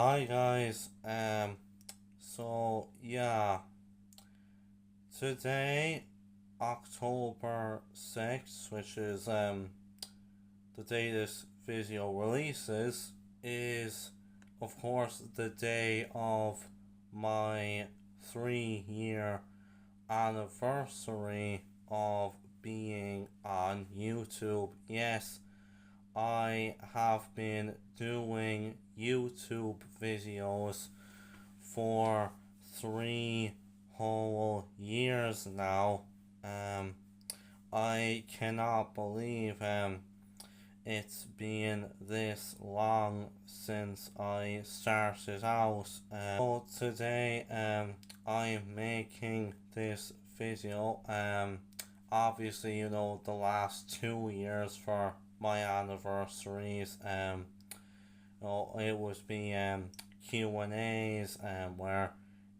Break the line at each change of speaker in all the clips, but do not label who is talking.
Hi guys. So yeah, today, October 6th, which is the day this video releases, is of course the day of my 3 year anniversary of being on YouTube. Yes, I have been doing YouTube videos for 3 whole years now. Um, I cannot believe it's been this long since I started out. So today I'm making this video. Obviously, the last 2 years for my anniversaries. It would be Q&As where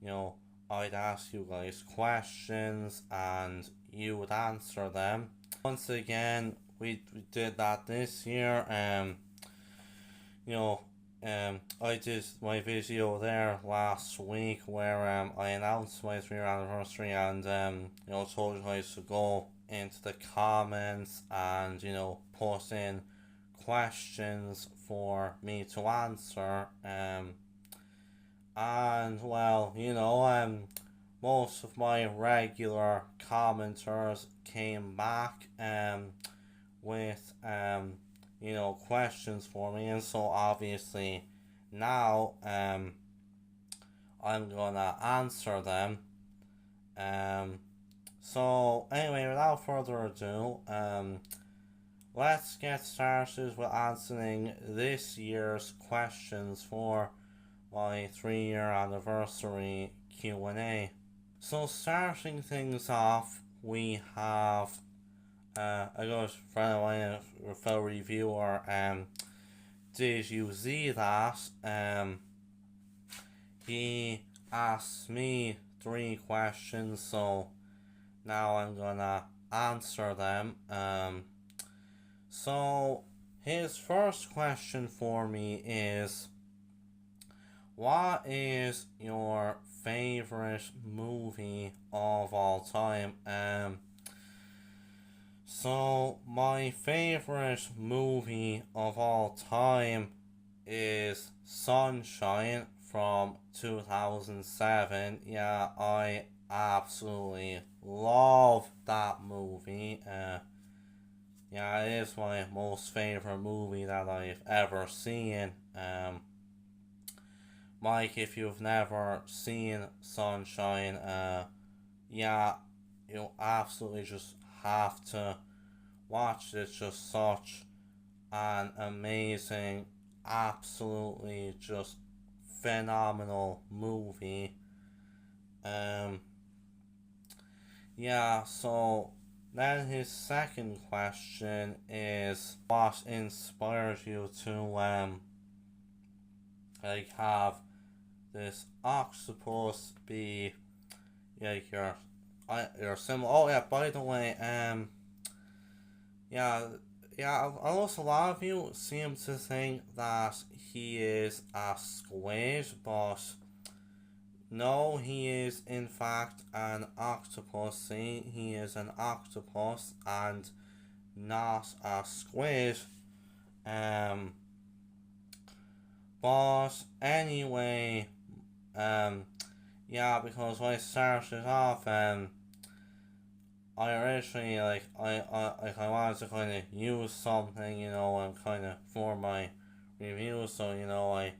you know I'd ask you guys questions and you would answer them. Once again, we did that this year. You know, I did my video there last week where I announced my 3 year anniversary and told you guys to go into the comments and put in questions for me to answer. And well, most of my regular commenters came back with questions for me, and so obviously now I'm gonna answer them. So anyway, without further ado, let's get started with answering this year's questions for my 3 year anniversary Q&A. So starting things off, we have a good friend of mine, a fellow reviewer. Did you see that? He asked me 3 questions, so now I'm gonna answer them. So his first question for me is, what is your favorite movie of all time? So my favorite movie of all time is Sunshine from 2007. Yeah, I absolutely love that movie. Yeah, it is my most favorite movie that I've ever seen. Mike, if you've never seen Sunshine, yeah, you absolutely just have to watch it. It's just such an amazing, absolutely just phenomenal movie. Um, yeah, so then his second question is, what inspired you to have this octopus be like your symbol? Oh yeah, by the way, yeah, yeah, almost a lot of you seem to think that he is a squid, but no, he is in fact an octopus. See, he is an octopus and not a squid. Um, but anyway, yeah, because when I started off, I originally I wanted to kind of use something, kind of for my review. So I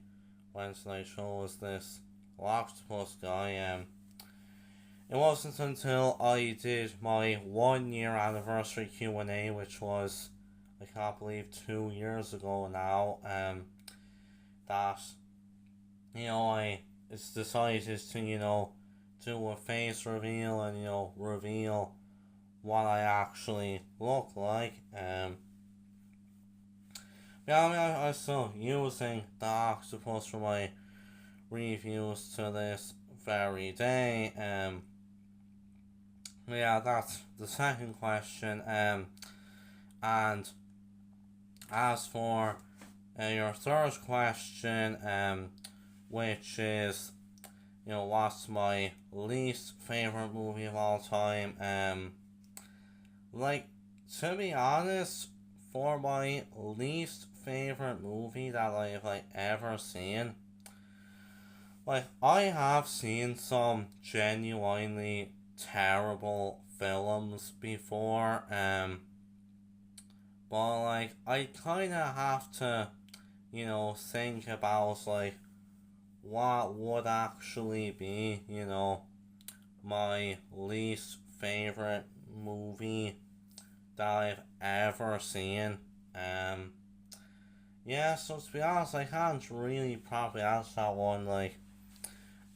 went and I chose this octopus guy. It wasn't until I did my 1 year anniversary Q&A, which was, I can't believe, 2 years ago now. That I it's decided to do a face reveal and reveal what I actually look like. Yeah, I mean, I'm still using the octopus for my reviews to this very day. Yeah, that's the second question. And as for your third question, which is, what's my least favorite movie of all time. Like, to be honest, for my least favorite movie that I've ever seen, I have seen some genuinely terrible films before, but I kind of have to, think about what would actually be, my least favorite movie that I've ever seen. Um, yeah, so to be honest, I can't really probably answer that one.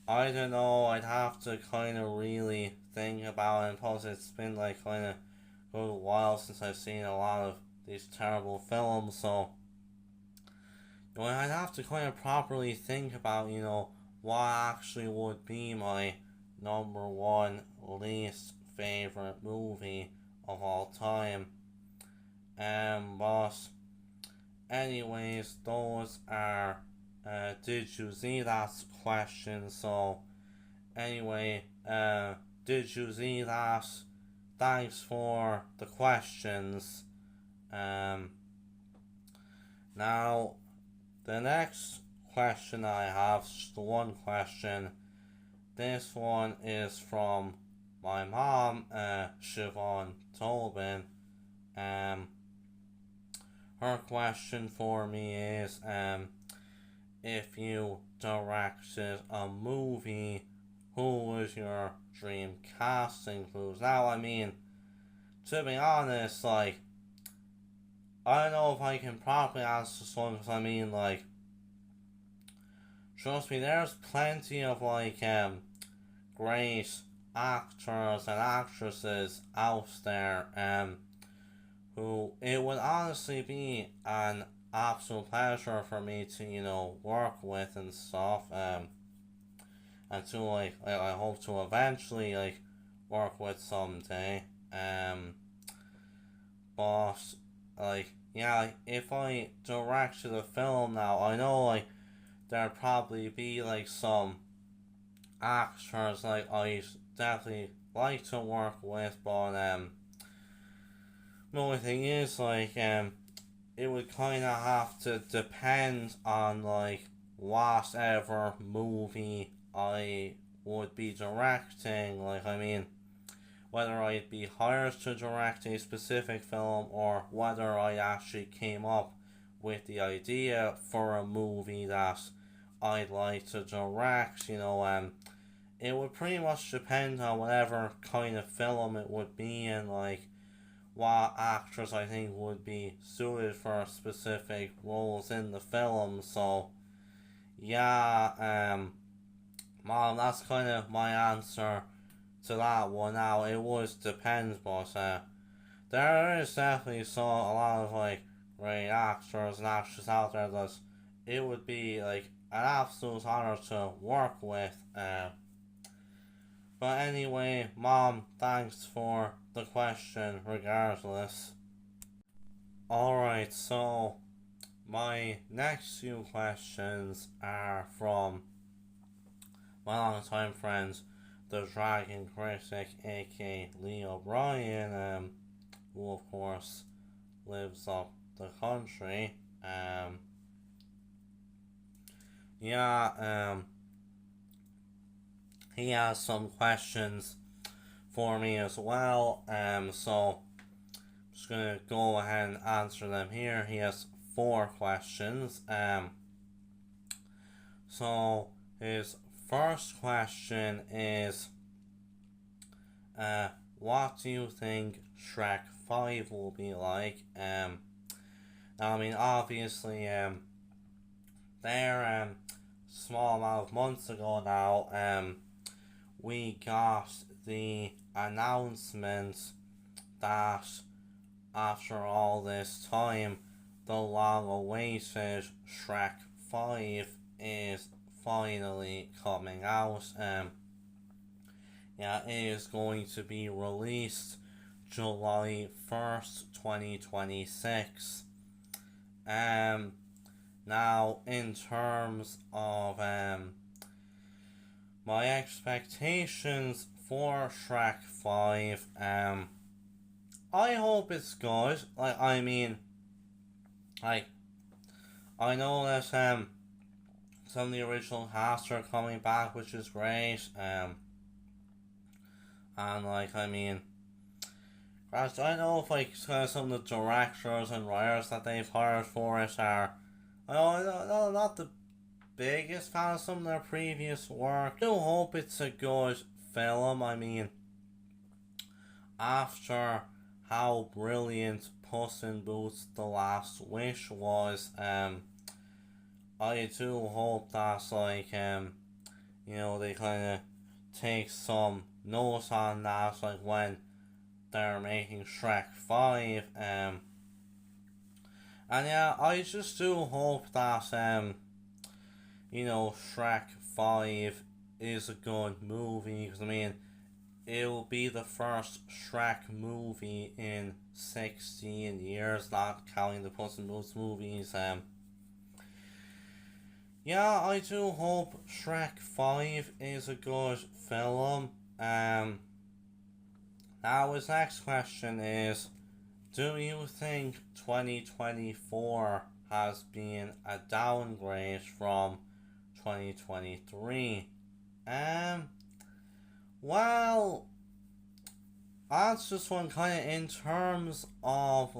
I don't know, I'd have to kind of really think about it, and plus it's been kind of a good while since I've seen a lot of these terrible films, so I'd have to kind of properly think about, what actually would be my number one least favorite movie of all time. But anyways, those are did you see that question? So anyway, did you see that? Thanks for the questions. Um, Now the next question I have, just the one question. This one is from my mom, Siobhan Tobin. Um, Her question for me is, if you directed a movie, who was your dream casting includes? Now, I mean, to be honest, I don't know if I can properly answer this one, because I mean, trust me, there's plenty of great actors and actresses out there, who it would honestly be an absolute pleasure for me to, work with and stuff, and to I hope to eventually work with someday. But yeah, if I directed a film now, I know there'd probably be some actors I definitely like to work with, but the only thing is it would kind of have to depend on whatever movie I would be directing. I mean, whether I'd be hired to direct a specific film or whether I actually came up with the idea for a movie that I'd like to direct. It would pretty much depend on whatever kind of film it would be, and what actors I think would be suited for specific roles in the film. So yeah, mom, that's kind of my answer to that one. Now it would depend, but there is definitely a lot of great actors and actresses out there that it would be an absolute honor to work with. But anyway, mom, thanks for the question regardless. Alright, so my next few questions are from my longtime friends, the Dragon Critic, aka Lee O'Brien, who of course lives up the country. Yeah, he has some questions for me as well. So I'm just gonna go ahead and answer them here. He has 4 questions. So his first question is, what do you think Shrek 5 will be like? I mean, obviously, there, small amount of months ago now, we got the announcement that after all this time, the long awaited Shrek 5 is finally coming out. Yeah, it is going to be released July 1st, 2026. Now, in terms of my expectations for Shrek 5, I hope it's good. Like I know that some of the original cast are coming back, which is great. And I don't know if some of the directors and writers that they've hired for it are, I know not the biggest fan of some of their previous work. I do hope it's a good film. After how brilliant Puss in Boots: The Last Wish was, I do hope that's they kind of take some notes on that, like when they're making Shrek 5. And yeah, I just do hope that, Shrek 5 is a good movie, because it will be the first Shrek movie in 16 years, not counting the Puss in Boots movies. Yeah, I do hope Shrek 5 is a good film. Now his next question is, do you think 2024 has been a downgrade from 2023? Well, that's just one kind of in terms of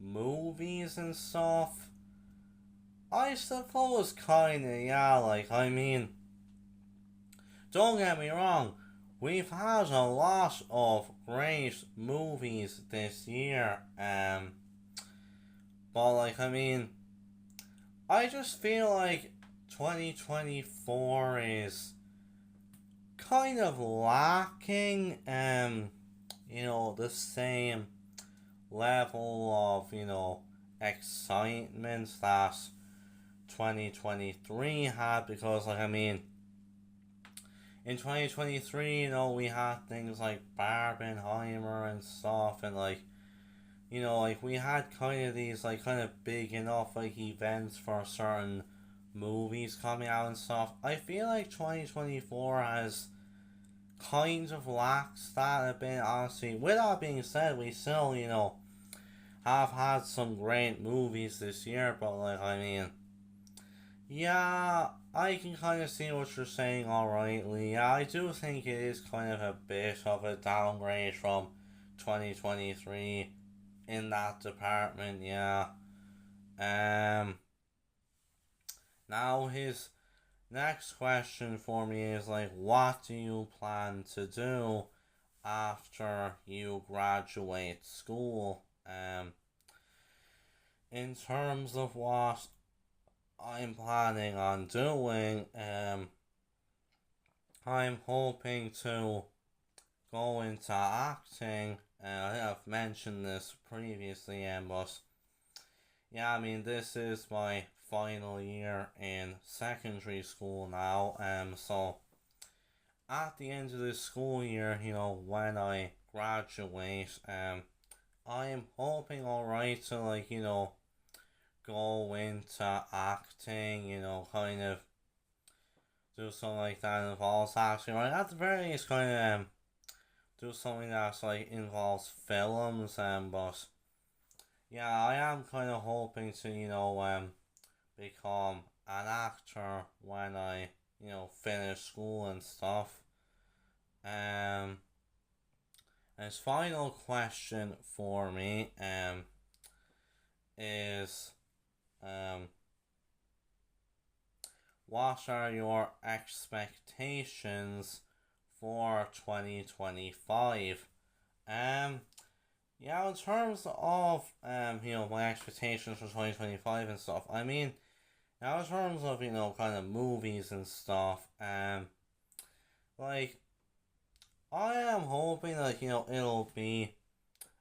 movies and stuff. I suppose kinda, yeah, don't get me wrong, we've had a lot of great movies this year, but I just feel like 2024 is kind of lacking, the same level of, excitement that 2023 had, because in 2023, we had things like Barbenheimer and stuff, and we had kind of these kind of big enough events for certain movies coming out and stuff. I feel like 2024 has kind of lacked that a bit, honestly. With that being said, we still, have had some great movies this year, but yeah, I can kind of see what you're saying, alrightly. Yeah, I do think it is kind of a bit of a downgrade from 2023 in that department, yeah. Um, Now his next question for me is what do you plan to do after you graduate school? In terms of what I'm planning on doing, I'm hoping to go into acting. I think I've mentioned this previously, but yeah, this is my final year in secondary school now. So at the end of this school year, when I graduate, I'm hoping, alright, to go into acting, kind of do something like that involves acting, right? At the very least, kind of do something that's involves films, but yeah, I am kind of hoping to, become an actor when I, finish school and stuff. Um, and his final question for me, is, um, what are your expectations for 2025? Yeah, in terms of my expectations for 2025 and stuff. Now in terms of kind of movies and stuff. Like I am hoping it'll be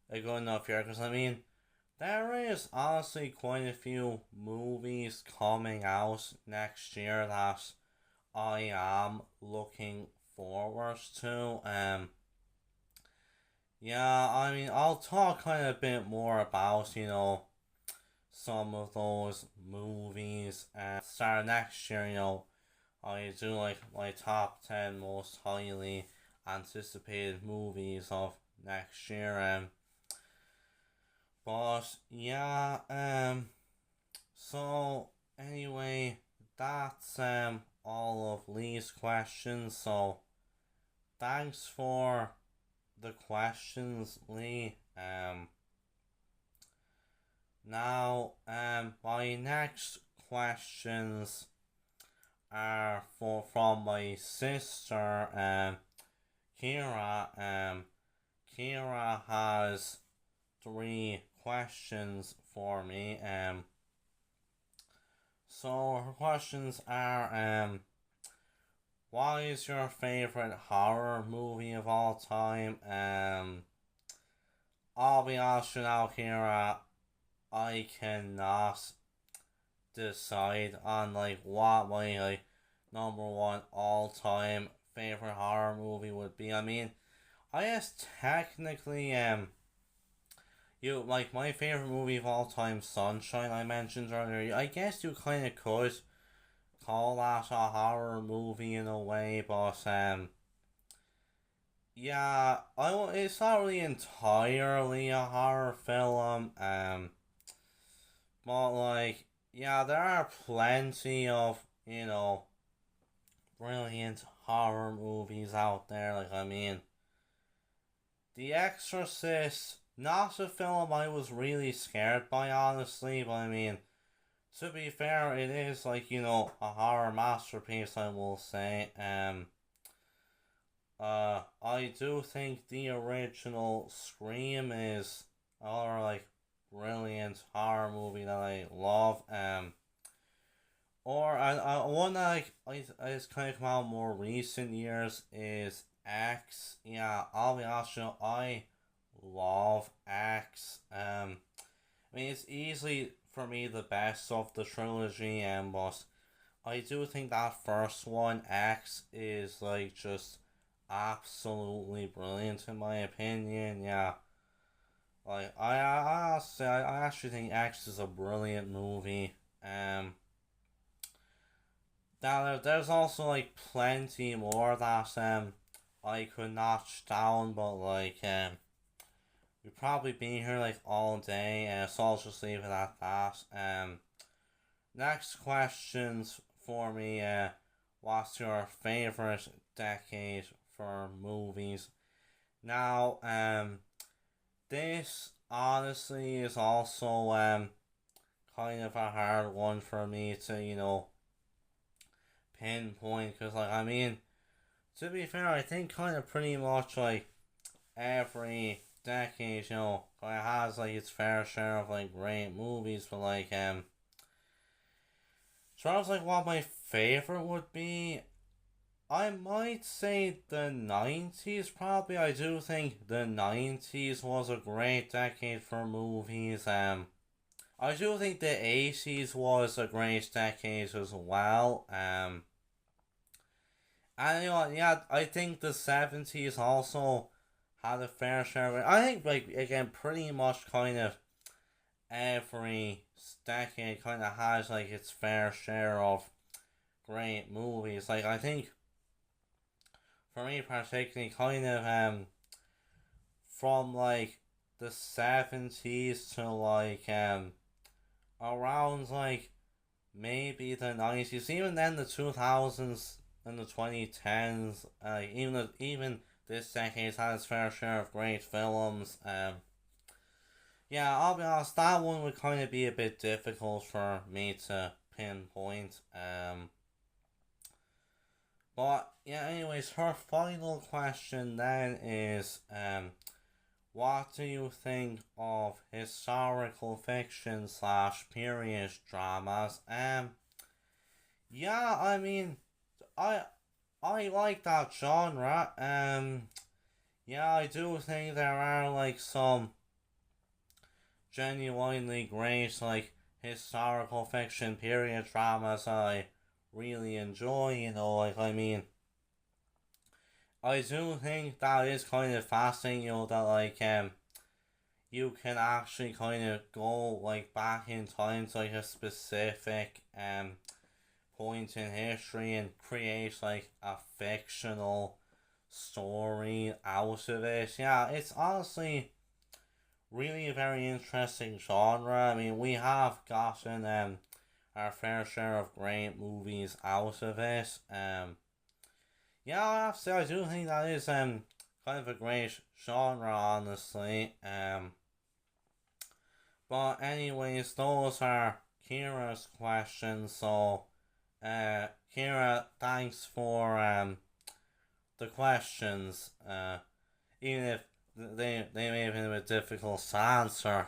a good enough year, because there is honestly quite a few movies coming out next year that I am looking forward to. Yeah, I'll talk kind of a bit more about, some of those movies start next year. I do like my top 10 most highly anticipated movies of next year. But yeah, so anyway, that's all of Lee's questions. So thanks for the questions, Lee. Now, my next questions are from my sister, Kira. Kira has three questions for me. So her questions are, what is your favorite horror movie of all time? I'll be honest with you now, Kira. I cannot decide on like what my like number one all time favorite horror movie would be. I mean, I guess technically you like my favorite movie of all time, Sunshine. I mentioned earlier. I guess you kind of could call that a horror movie in a way, but yeah, it's not really entirely a horror film. But like, yeah, there are plenty of brilliant horror movies out there. Like, I mean, The Exorcist, not a film I was really scared by, honestly, but I mean, to be fair, it is like, a horror masterpiece, I will say. I do think the original Scream is another like brilliant horror movie that I love. Or one that is kind of come out more recent years is X. Yeah, I'll be honest, I love X. I mean, it's easily for me the best of the trilogy, but I do think that first one, X, is like just absolutely brilliant in my opinion. Yeah, like I actually think X is a brilliant movie. Now there's also like plenty more that I could notch down, but like we've probably been here like all day, so I'll just leave it at that. Next questions for me. What's your favorite decade for movies? Now, this honestly is also kind of a hard one for me to pinpoint, because like I mean, to be fair, I think kind of pretty much like every decade kind of has like its fair share of like great movies, but like as far as like what my favorite would be, I might say the 90s probably. I do think the 90s was a great decade for movies. I do think the 80s was a great decade as well. And yeah, I think the 70s also had a fair share of it. I think like again pretty much kind of every decade kind of has like its fair share of great movies. Like I think for me particularly kind of from like the 70s to like around like maybe the 90s, even then the 2000s and the 2010s, even this decade's had its fair share of great films. Yeah, I'll be honest, that one would kind of be a bit difficult for me to pinpoint. But yeah, anyways, her final question then is, what do you think of historical fiction slash period dramas? Yeah, I mean, I I like that genre. Yeah, I do think there are like some genuinely great like historical fiction period dramas I really enjoy. Like I mean, I do think that is kind of fascinating. That like you can actually kind of go like back in time to like a specific point in history and create like a fictional story out of it. Yeah, it's honestly really a very interesting genre. I mean, we have gotten our fair share of great movies out of it. Yeah, I have to say I do think that is kind of a great genre, honestly. But anyways, those are Kira's questions. So, Kira, thanks for the questions. Even if they may have been a bit difficult to answer.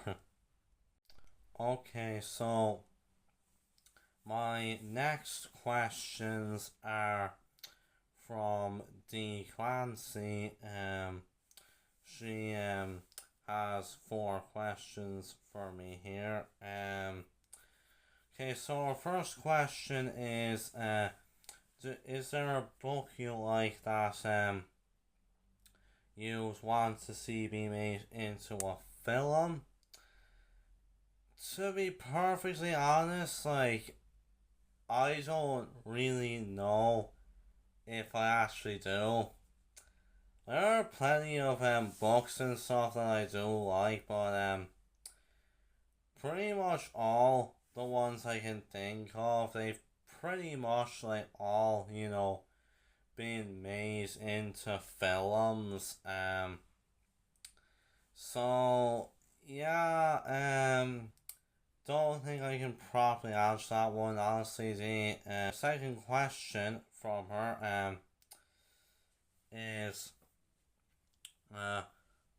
Okay, so my next questions are from Dee Clancy. She has four questions for me here. Okay, so our first question is is there a book you like that you want to see be made into a film? To be perfectly honest, like I don't really know if I actually do. There are plenty of books and stuff that I do like, but pretty much all the ones I can think of, they've pretty much like all, been made into films. So yeah, don't think I can properly answer that one. Honestly, the second question from her is uh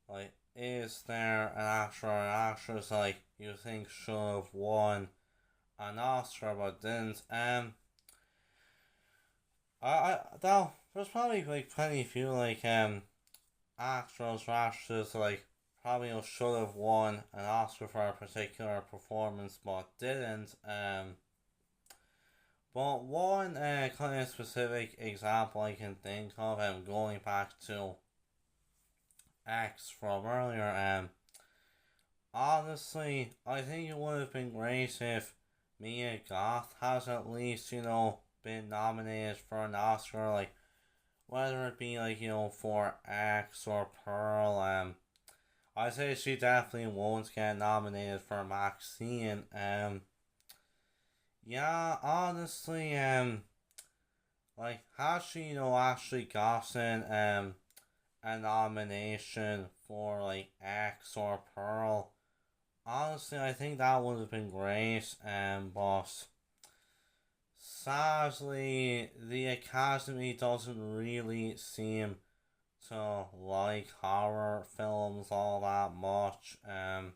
like, is there an actor or an actress like you think should have won an Oscar but didn't? Though there's probably like plenty few like actors or actresses like probably should have won an Oscar for a particular performance but didn't. But one kind of specific example I can think of, going back to X from earlier, honestly, I think it would have been great if Mia Goth has at least, been nominated for an Oscar, like, whether it be, like, for X or Pearl. I say she definitely won't get nominated for Maxine. Yeah, honestly, like, has she, actually gotten, a nomination for, like, X or Pearl? Honestly, I think that would have been great, but sadly, the Academy doesn't really seem to like horror films all that much. I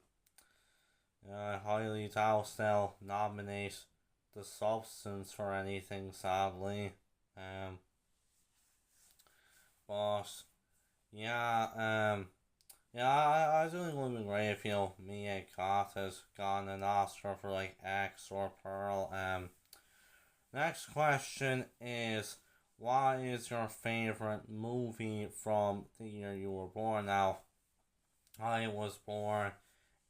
highly doubt they'll nominate The Substance for anything, sadly. Um, but yeah, I do think it would have been great if Mia Goth has gotten an Oscar for like X or Pearl. Next question is, what is your favorite movie from the year you were born? Now, I was born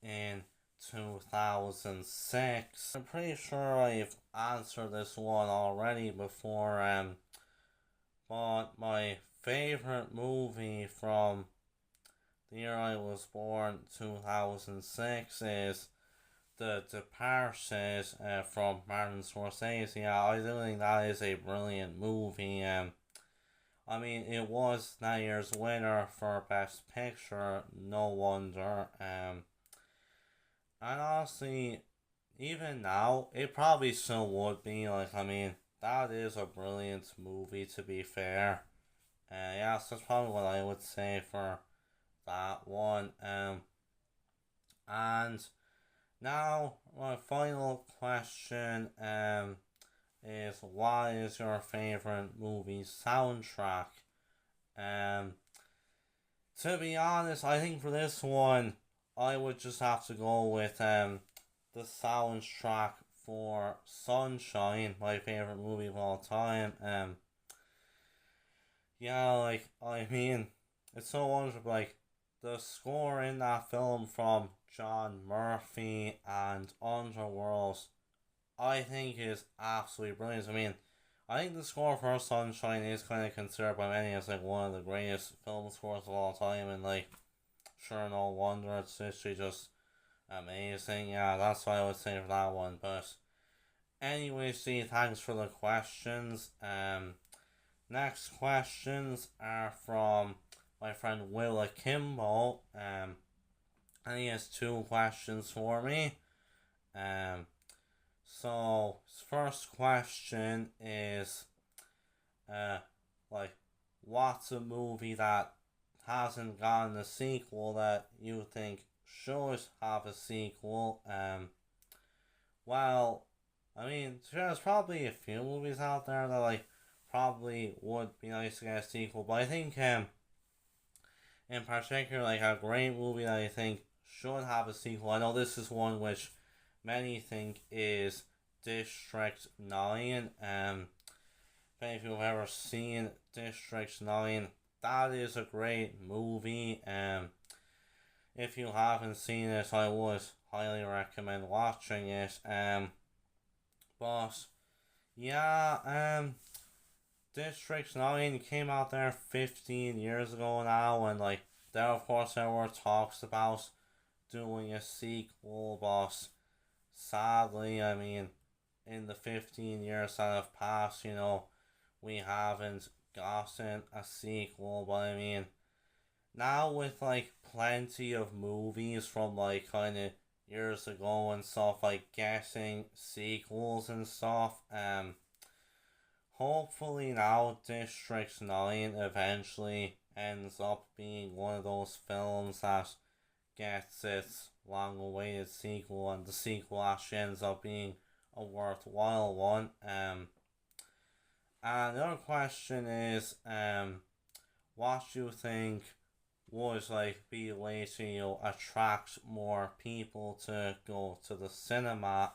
in 2006. I'm pretty sure I've answered this one already before. But my favorite movie from the year I was born, 2006, is The Departed from Martin Scorsese. Yeah, I do think that is a brilliant movie. I mean, it was that year's winner for Best Picture, no wonder. And honestly, even now, it probably still would be. Like, I mean, that is a brilliant movie, to be fair. Yeah, so that's probably what I would say for that one. And now, my final question is, what is your favorite movie soundtrack? Um, to be honest, I think for this one, I would just have to go with the soundtrack for Sunshine, my favorite movie of all time. Yeah, like, I mean, it's so wonderful. Like, the score in that film from John Murphy and Underworld, I think is absolutely brilliant. I mean, I think the score for Sunshine is kind of considered by many as like one of the greatest film scores of all time, and like, sure, no wonder it's literally just amazing. Yeah, that's what I would say for that one. But anyway, see, thanks for the questions. Next questions are from my friend Willa Kimbo. And he has two questions for me. Um, so his first question is, uh, like, what's a movie that hasn't gotten a sequel that you think should have a sequel? Well, I mean, there's probably a few movies out there that like probably would be nice to get a sequel, but I think in particular, like a great movie that I think should have a sequel. I know this is one which many think is District 9. If you've ever seen District 9, that is a great movie. If you haven't seen it, I would highly recommend watching it. But yeah, District 9 came out there 15 years ago now, and like, there of course there were talks about doing a sequel, but sadly, I mean, in the 15 years that have passed, we haven't gotten a sequel. But I mean, now with like plenty of movies from like kind of years ago and stuff, like getting sequels and stuff, hopefully now District 9 eventually ends up being one of those films that gets its long awaited sequel, and the sequel actually ends up being a worthwhile one. And the other question is, what do you think would like be a way to attract more people to go to the cinema?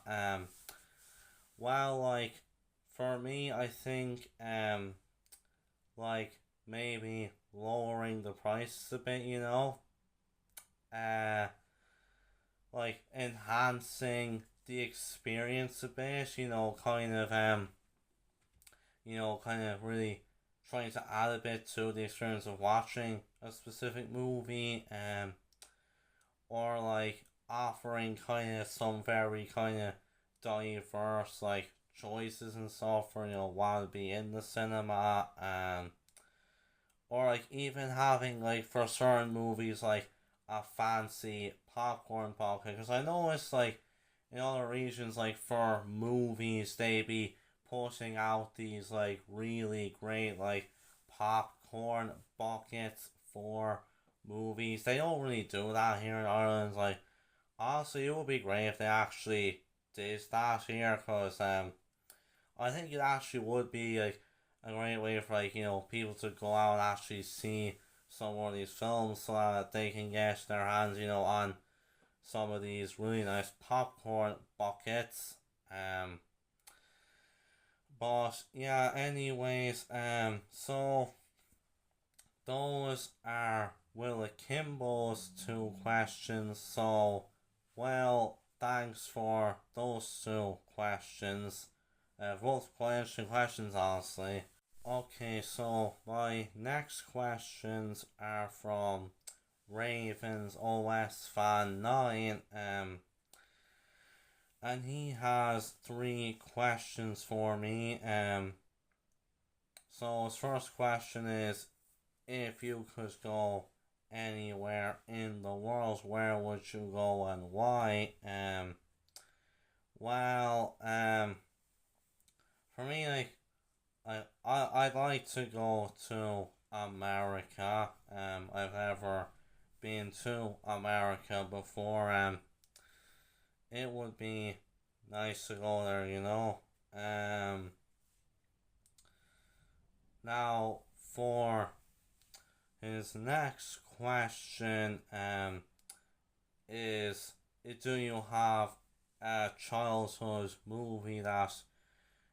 Well, like, for me, I think like maybe lowering the prices a bit, uh like enhancing the experience a bit, kind of really trying to add a bit to the experience of watching a specific movie, or like offering kind of some very kind of diverse like choices and stuff for want to be in the cinema, or like even having like for certain movies like a fancy popcorn bucket, because I know it's like in other regions, like for movies they be putting out these like really great like popcorn buckets for movies. They don't really do that here in Ireland. Like, honestly, it would be great if they actually did that here, because I think it actually would be like a great way for like people to go out and actually see some of these films, so that they can get their hands on some of these really nice popcorn buckets. But yeah, anyways, so those are Willa Kimbo's two questions. So, well, thanks for those two questions. Both quite interesting questions, honestly. Okay, so my next questions are from Ravens OS Fan 9. And he has three questions for me. So his first question is, if you could go anywhere in the world, where would you go and why? Well, for me, like, I'd like to go to America. I've never been to America before. It would be nice to go there. Now for his next question, is, do you have a childhood movie that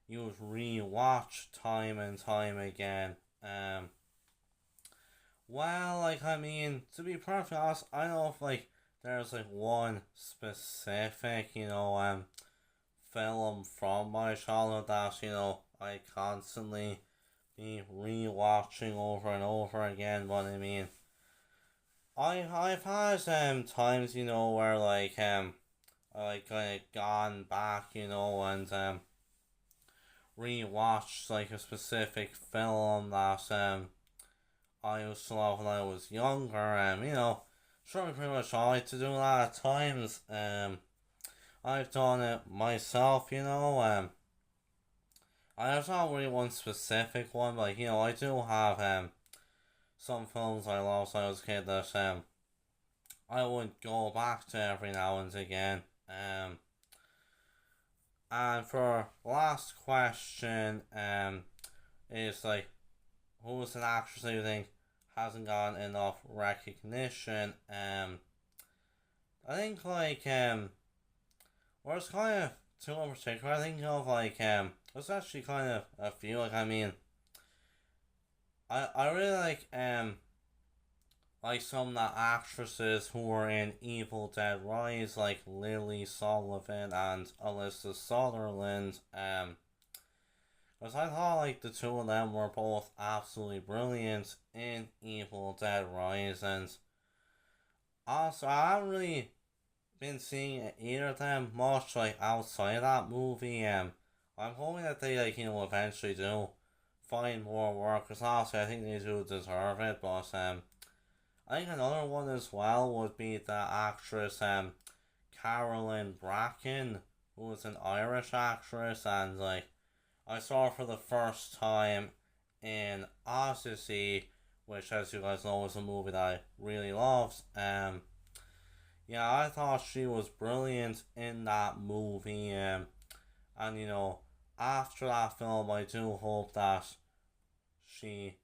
you've rewatched time and time again? Well, like, I mean, to be perfectly honest, I don't know if, like, there's, like, one specific, film from my childhood that, I constantly be rewatching over and over again, but I mean, I've had, times, where, like, I, like, kind of gone back, and, rewatched, like, a specific film that, I used to love when I was younger. Sure, pretty much all I like to do a lot of times. I've done it myself. There's not really one specific one, but like, I do have some films I loved when I was a kid that I would go back to every now and again. And for last question, is like, who's an actress that you think hasn't gotten enough recognition? I think like well, it's kind of two in particular. I think of like there's actually kind of a few. Like, I mean, I really like some of the actresses who were in Evil Dead Rise, like Lily Sullivan and Alyssa Sutherland. Because I thought like the two of them were both absolutely brilliant in Evil Dead Rise, and also I haven't really been seeing either of them much like outside of that movie. I'm hoping that they like eventually do find more work. Because honestly, I think they do deserve it. But I think another one as well would be the actress Carolyn Bracken, who is an Irish actress, and like I saw her for the first time in Odyssey, which, as you guys know, is a movie that I really loved. Yeah, I thought she was brilliant in that movie. And after that film, I do hope that she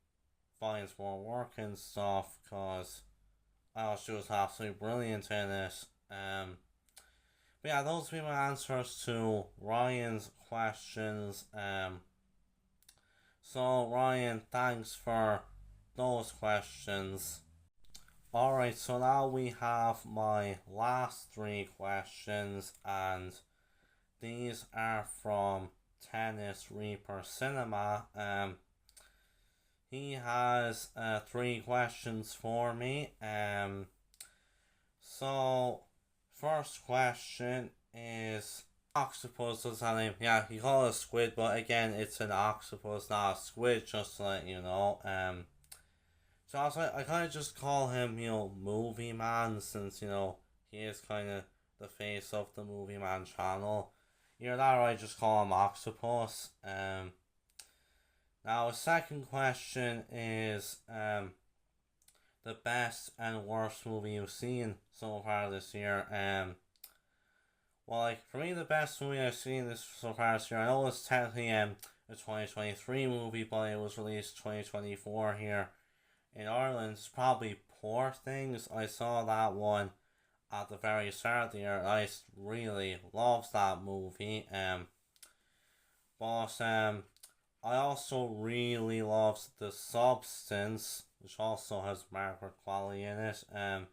finds more work and stuff, because I thought she was absolutely brilliant in it. But yeah, those would be my answers to Ryan's questions. So Ryan, thanks for those questions. Alright, so now we have my last three questions, and these are from Tennis Reaper Cinema. He has three questions for me. So first question is octopus. Does that name? Yeah, you call it a squid, but again, it's an octopus, not a squid. Just to let you know. So I kind of just call him, Movie Man, since he is kind of the face of the Movie Man channel. Either that, or I just call him Octopus. Now, a second question is the best and worst movie you've seen so far this year. Well, like for me, the best movie I've seen this so far this year, I know it's technically a 2023 movie, but it was released 2024 here in Ireland. It's probably Poor Things. I saw that one at the very start of the year. I really loved that movie. But I also really loved The Substance, which also has Margaret Qualley in it. That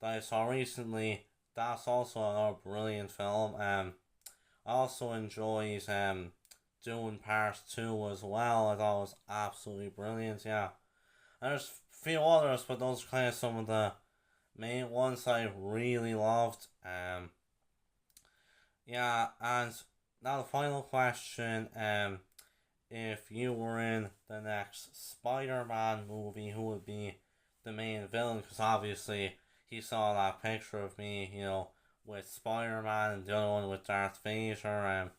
I saw recently. That's also another brilliant film. I also enjoyed Dune Part 2 as well. I thought it was absolutely brilliant, yeah. And there's a few others, but those are kind of some of the main ones I really loved. Yeah, and now the final question. If you were in the next Spider-Man movie, who would be the main villain? Because obviously he saw that picture of me, with Spider-Man, and the other one with Darth Vader.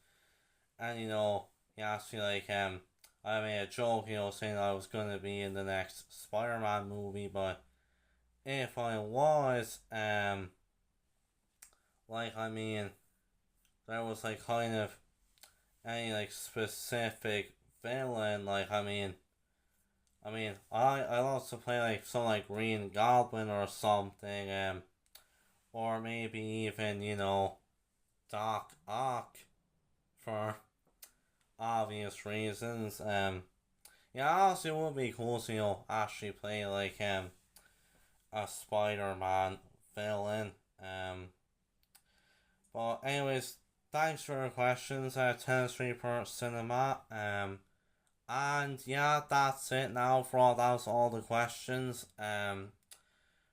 And he asked me like, I made a joke, saying I was gonna be in the next Spider-Man movie, but if I was, like, I mean, there was like kind of any like specific villain. Like, I love to play like some like Green Goblin or something, or maybe even Doc Ock for obvious reasons. Yeah, honestly, it would be cool to actually play like a Spider-Man villain. But anyways, thanks for your questions, Tennis Reaper Cinema. And yeah, that's it now for all that's all the questions.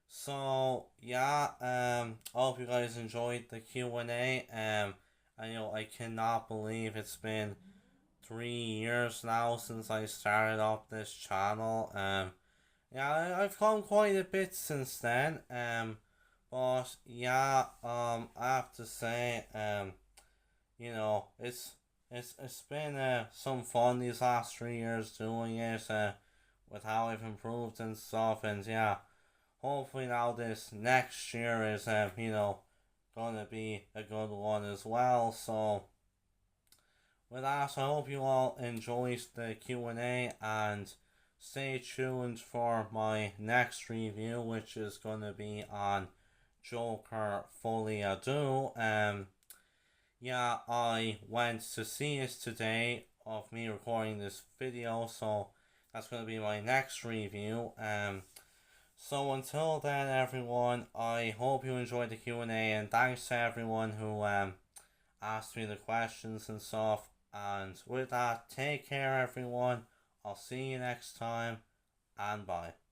So yeah, I hope you guys enjoyed the Q&A. I I cannot believe it's been 3 years now since I started up this channel. Yeah, I've come quite a bit since then. But yeah, I have to say, it's been some fun these last 3 years doing it. With how I've improved and stuff, and yeah, hopefully now this next year is gonna be a good one as well. So with that, I hope you all enjoyed the Q&A and stay tuned for my next review, which is gonna be on Joker Folie à Deux. Yeah, I went to see it today of me recording this video, so that's gonna be my next review. So until then, everyone, I hope you enjoyed the Q&A, and thanks to everyone who asked me the questions and stuff. And with that, take care, everyone. I'll see you next time, and bye.